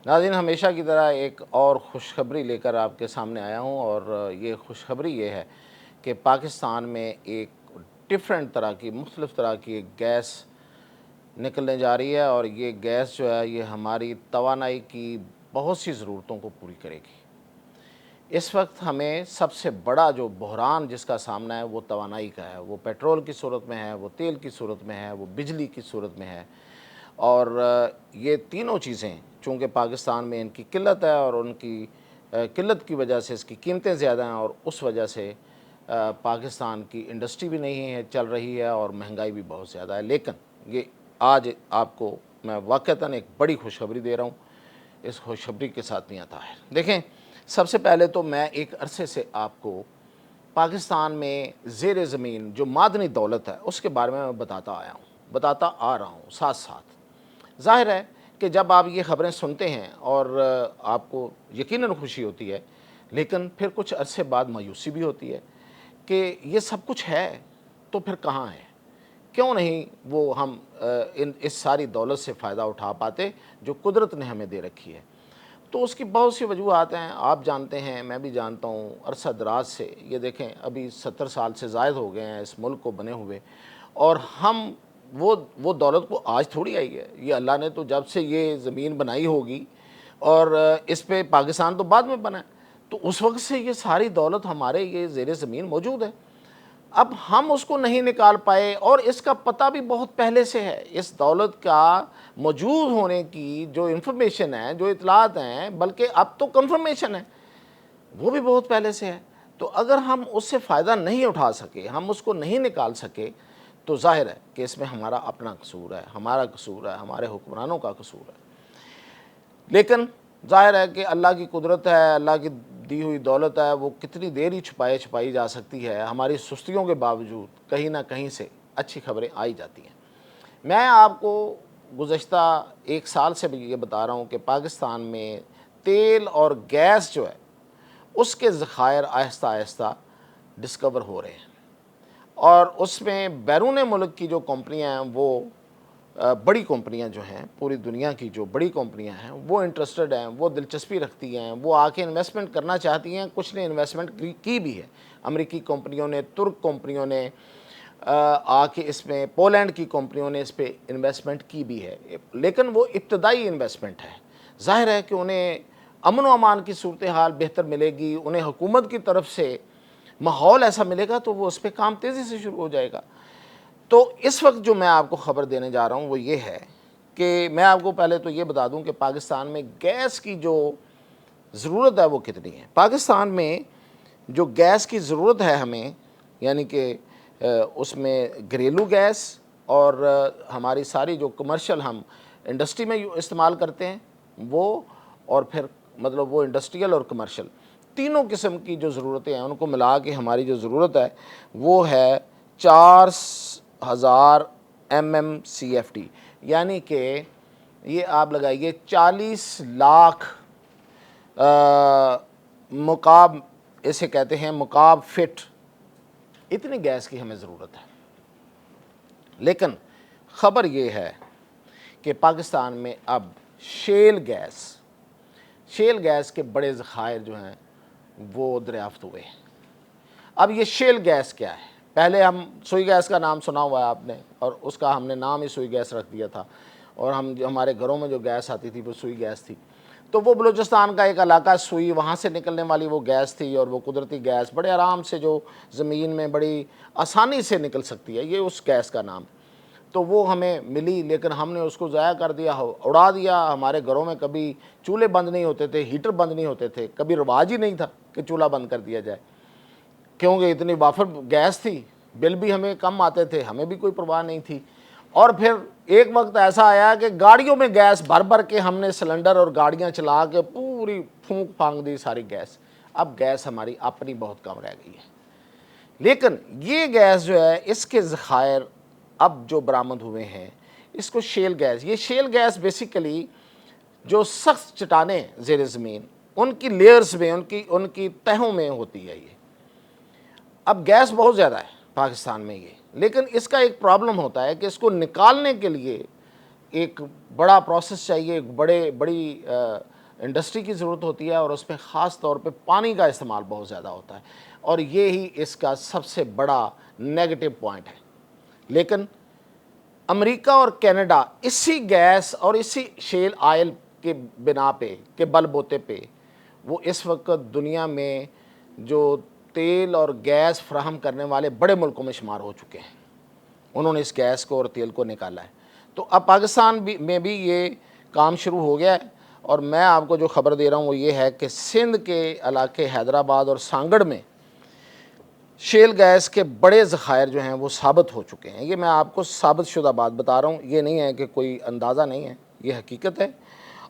ناظرین، ہمیشہ کی طرح ایک اور خوشخبری لے کر آپ کے سامنے آیا ہوں، اور یہ خوشخبری یہ ہے کہ پاکستان میں ایک ڈفرینٹ طرح کی، مختلف طرح کی ایک گیس نکلنے جا رہی ہے، اور یہ گیس جو ہے یہ ہماری توانائی کی بہت سی ضرورتوں کو پوری کرے گی۔ اس وقت ہمیں سب سے بڑا جو بحران جس کا سامنا ہے وہ توانائی کا ہے، وہ پیٹرول کی صورت میں ہے، وہ تیل کی صورت میں ہے، وہ بجلی کی صورت میں ہے، اور یہ تینوں چیزیں چونکہ پاکستان میں ان کی قلت ہے، اور ان کی قلت کی وجہ سے اس کی قیمتیں زیادہ ہیں، اور اس وجہ سے پاکستان کی انڈسٹری بھی نہیں ہے چل رہی ہے، اور مہنگائی بھی بہت زیادہ ہے۔ لیکن یہ آج آپ کو میں واقعتاً ایک بڑی خوشخبری دے رہا ہوں۔ اس خوشخبری کے ساتھ میاں طاہر دیکھیں، سب سے پہلے تو میں ایک عرصے سے آپ کو پاکستان میں زیر زمین جو معدنی دولت ہے اس کے بارے میں بتاتا آ رہا ہوں ساتھ ساتھ۔ ظاہر ہے کہ جب آپ یہ خبریں سنتے ہیں اور آپ کو یقیناً خوشی ہوتی ہے، لیکن پھر کچھ عرصے بعد مایوسی بھی ہوتی ہے کہ یہ سب کچھ ہے تو پھر کہاں ہے؟ کیوں نہیں وہ ہم اس ساری دولت سے فائدہ اٹھا پاتے جو قدرت نے ہمیں دے رکھی ہے؟ تو اس کی بہت سی وجوہات ہیں، آپ جانتے ہیں، میں بھی جانتا ہوں، عرصہ دراز سے یہ دیکھیں ابھی 70 سال سے زائد ہو گئے ہیں اس ملک کو بنے ہوئے، اور ہم وہ دولت کو آج تھوڑی آئی ہے، یہ اللہ نے تو جب سے یہ زمین بنائی ہوگی، اور اس پہ پاکستان تو بعد میں بنا ہے، تو اس وقت سے یہ ساری دولت ہمارے یہ زیر زمین موجود ہے۔ اب ہم اس کو نہیں نکال پائے، اور اس کا پتہ بھی بہت پہلے سے ہے۔ اس دولت کا موجود ہونے کی جو انفارمیشن ہے، جو اطلاعات ہیں، بلکہ اب تو کنفرمیشن ہے، وہ بھی بہت پہلے سے ہے۔ تو اگر ہم اس سے فائدہ نہیں اٹھا سکے، ہم اس کو نہیں نکال سکے، تو ظاہر ہے کہ اس میں ہمارا اپنا قصور ہے، ہمارا قصور ہے، ہمارے حکمرانوں کا قصور ہے۔ لیکن ظاہر ہے کہ اللہ کی قدرت ہے، اللہ کی دی ہوئی دولت ہے، وہ کتنی دیر ہی چھپائی جا سکتی ہے۔ ہماری سستیوں کے باوجود کہیں نہ کہیں سے اچھی خبریں آئی جاتی ہیں۔ میں آپ کو گزشتہ ایک سال سے بھی یہ بتا رہا ہوں کہ پاکستان میں تیل اور گیس جو ہے اس کے ذخائر آہستہ آہستہ ڈسکور ہو رہے ہیں، اور اس میں بیرون ملک کی جو کمپنیاں ہیں، وہ بڑی کمپنیاں جو ہیں، پوری دنیا کی جو بڑی کمپنیاں ہیں، وہ انٹرسٹڈ ہیں، وہ دلچسپی رکھتی ہیں، وہ آ کے انویسٹمنٹ کرنا چاہتی ہیں۔ کچھ نے انویسٹمنٹ کی بھی ہے، امریکی کمپنیوں نے، ترک کمپنیوں نے آ کے اس میں، پولینڈ کی کمپنیوں نے اس پہ انویسٹمنٹ کی بھی ہے، لیکن وہ ابتدائی انویسٹمنٹ ہے۔ ظاہر ہے کہ انہیں امن و امان کی صورتحال بہتر ملے گی، انہیں حکومت کی طرف سے ماحول ایسا ملے گا تو وہ اس پہ کام تیزی سے شروع ہو جائے گا۔ تو اس وقت جو میں آپ کو خبر دینے جا رہا ہوں وہ یہ ہے کہ میں آپ کو پہلے تو یہ بتا دوں کہ پاکستان میں گیس کی جو ضرورت ہے وہ کتنی ہے۔ پاکستان میں جو گیس کی ضرورت ہے ہمیں، یعنی کہ اس میں گھریلو گیس اور ہماری ساری جو کمرشل ہم انڈسٹری میں استعمال کرتے ہیں وہ، اور پھر مطلب وہ انڈسٹریل اور کمرشل تینوں قسم کی جو ضرورتیں ہیں ان کو ملا کے ہماری جو ضرورت ہے وہ ہے 4000 MMCFD، یعنی کہ یہ آپ لگائیے 40 لاکھ مکعب، اسے کہتے ہیں مکعب فٹ، اتنی گیس کی ہمیں ضرورت ہے۔ لیکن خبر یہ ہے کہ پاکستان میں اب شیل گیس کے بڑے ذخائر جو ہیں وہ دریافت ہوئے ہیں۔ اب یہ شیل گیس کیا ہے؟ پہلے ہم سوئی گیس کا نام سنا ہوا ہے آپ نے، اور اس کا ہم نے نام ہی سوئی گیس رکھ دیا تھا، اور ہمارے گھروں میں جو گیس آتی تھی وہ سوئی گیس تھی۔ تو وہ بلوچستان کا ایک علاقہ سوئی، وہاں سے نکلنے والی وہ گیس تھی، اور وہ قدرتی گیس بڑے آرام سے جو زمین میں بڑی آسانی سے نکل سکتی ہے، یہ اس گیس کا نام۔ تو وہ ہمیں ملی، لیکن ہم نے اس کو ضائع کر دیا، اڑا دیا۔ ہمارے گھروں میں کبھی چولہے بند نہیں ہوتے تھے، ہیٹر بند نہیں ہوتے تھے، کبھی رواج ہی نہیں تھا کہ چولہا بند کر دیا جائے، کیونکہ اتنی وافر گیس تھی، بل بھی ہمیں کم آتے تھے، ہمیں بھی کوئی پرواہ نہیں تھی۔ اور پھر ایک وقت ایسا آیا کہ گاڑیوں میں گیس بھر کے ہم نے سلنڈر اور گاڑیاں چلا کے پوری پھونک پھانک دی ساری گیس۔ اب گیس ہماری اپنی بہت کم رہ گئی ہے۔ لیکن یہ گیس جو ہے، اس کے ذخائر اب جو برآمد ہوئے ہیں، اس کو شیل گیس، یہ شیل گیس بیسیکلی جو سخت چٹانیں زیر زمین، ان کی لیئرز میں، ان کی تہوں میں ہوتی ہے۔ یہ اب گیس بہت زیادہ ہے پاکستان میں یہ، لیکن اس کا ایک پرابلم ہوتا ہے کہ اس کو نکالنے کے لیے ایک بڑا پروسیس چاہیے، ایک بڑی انڈسٹری کی ضرورت ہوتی ہے، اور اس میں خاص طور پہ پانی کا استعمال بہت زیادہ ہوتا ہے، اور یہی اس کا سب سے بڑا نیگیٹو پوائنٹ ہے۔ لیکن امریکہ اور کینیڈا اسی گیس اور اسی شیل آئل کے بنا پہ، کے بل بوتے پہ، وہ اس وقت دنیا میں جو تیل اور گیس فراہم کرنے والے بڑے ملکوں میں شمار ہو چکے ہیں۔ انہوں نے اس گیس کو اور تیل کو نکالا ہے۔ تو اب پاکستان میں بھی یہ کام شروع ہو گیا ہے، اور میں آپ کو جو خبر دے رہا ہوں وہ یہ ہے کہ سندھ کے علاقے حیدرآباد اور سانگڑ میں شیل گیس کے بڑے ذخائر جو ہیں وہ ثابت ہو چکے ہیں۔ یہ میں آپ کو ثابت شدہ بات بتا رہا ہوں، یہ نہیں ہے کہ کوئی اندازہ نہیں ہے، یہ حقیقت ہے۔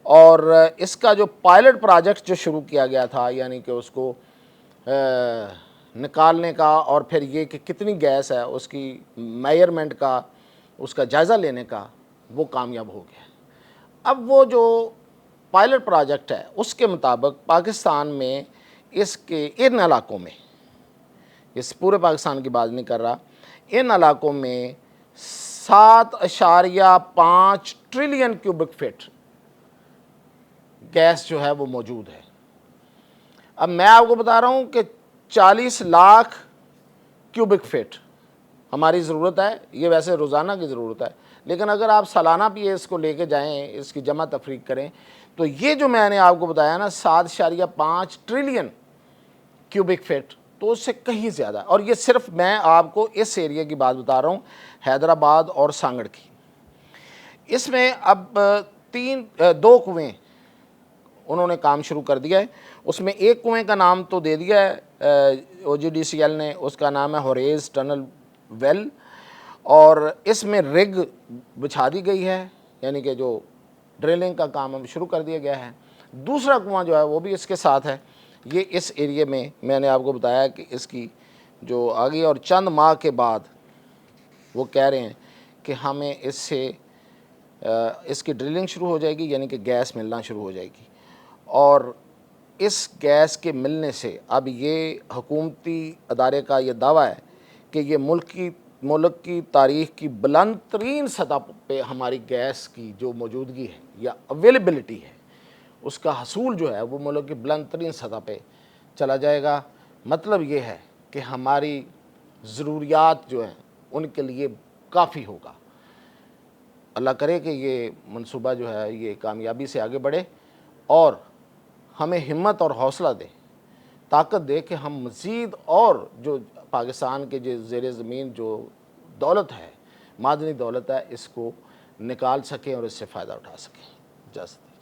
اور اس کا جو پائلٹ پروجیکٹ جو شروع کیا گیا تھا، یعنی کہ اس کو نکالنے کا اور پھر یہ کہ کتنی گیس ہے اس کی میئرمنٹ کا، اس کا جائزہ لینے کا، وہ کامیاب ہو گیا۔ اب وہ جو پائلٹ پروجیکٹ ہے اس کے مطابق پاکستان میں اس کے ان علاقوں میں، اس پورے پاکستان کی بات نہیں کر رہا، ان علاقوں میں 7.5 ٹریلین کیوبک فٹ گیس جو ہے وہ موجود ہے۔ اب میں آپ کو بتا رہا ہوں کہ 40 لاکھ کیوبک فٹ ہماری ضرورت ہے، یہ ویسے روزانہ کی ضرورت ہے، لیکن اگر آپ سالانہ بھی اس کو لے کے جائیں، اس کی جمع تفریق کریں، تو یہ جو میں نے آپ کو بتایا نا 7.5 ٹریلین کیوبک فٹ، تو اس سے کہیں زیادہ، اور یہ صرف میں آپ کو اس ایریا کی بات بتا رہا ہوں، حیدرآباد اور سانگڑ کی۔ اس میں اب 2 کنویں انہوں نے کام شروع کر دیا ہے۔ اس میں ایک کنویں کا نام تو دے دیا ہے او جی ڈی سی ایل نے، اس کا نام ہے ہوریز ٹنل ویل، اور اس میں رگ بچھا دی گئی ہے، یعنی کہ جو ڈرلنگ کا کام اب شروع کر دیا گیا ہے۔ دوسرا کنواں جو ہے وہ بھی اس کے ساتھ ہے۔ یہ اس ایریے میں نے آپ کو بتایا کہ اس کی جو آگے اور چند ماہ کے بعد وہ کہہ رہے ہیں کہ ہمیں اس سے اس کی ڈرلنگ شروع ہو جائے گی، یعنی کہ گیس ملنا شروع ہو جائے گی، اور اس گیس کے ملنے سے اب یہ حکومتی ادارے کا یہ دعویٰ ہے کہ یہ ملک کی تاریخ کی بلند ترین سطح پہ ہماری گیس کی جو موجودگی ہے یا اویلیبلٹی ہے، اس کا حصول جو ہے وہ ملک کی بلند ترین سطح پہ چلا جائے گا۔ مطلب یہ ہے کہ ہماری ضروریات جو ہیں ان کے لیے کافی ہوگا۔ اللہ کرے کہ یہ منصوبہ جو ہے یہ کامیابی سے آگے بڑھے، اور ہمیں ہمت اور حوصلہ دے، طاقت دے کہ ہم مزید اور جو پاکستان کے جو زیر زمین جو دولت ہے، معدنی دولت ہے، اس کو نکال سکیں اور اس سے فائدہ اٹھا سکیں۔ اجازت